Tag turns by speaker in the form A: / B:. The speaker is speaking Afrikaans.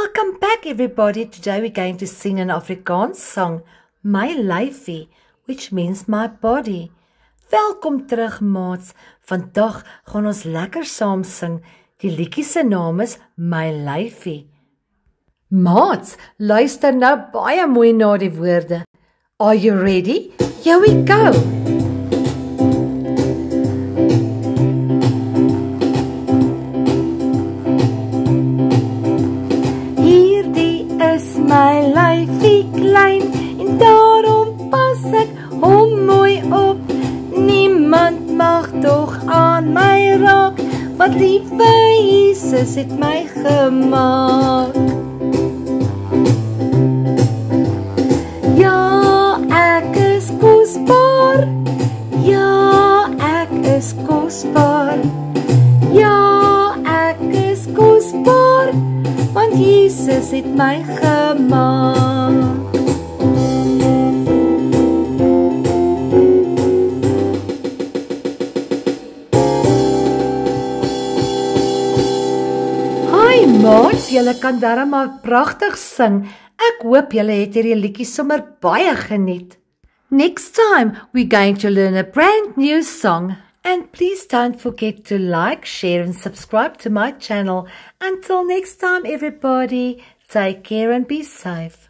A: Welcome back everybody. Today we're going to sing an Afrikaans song, My Lyfie, which means my body. Welkom terug maats. Vandag gaan ons lekker saam sing. Die liedjie se naam is My Lyfie. Maats, luister nou baie mooi na die woorde. Are you ready? Here we go. My lyfie klein en daarom pas ek hom mooi op. Niemand mag tog aan my raak, want liewe Jesus het my gemaak. Ja, ek is kosbaar. Ja, ek is kosbaar. Ja, ek is kosbaar. Want Jesus het my gemaak. Hi maats, julle kan darem maar pragtig sing. Ek hoop julle het hierdie liedjie sommer baie geniet. Next time we're going to learn a brand new song. And please don't forget to like, share and subscribe to my channel. Until next time everybody, take care and be safe.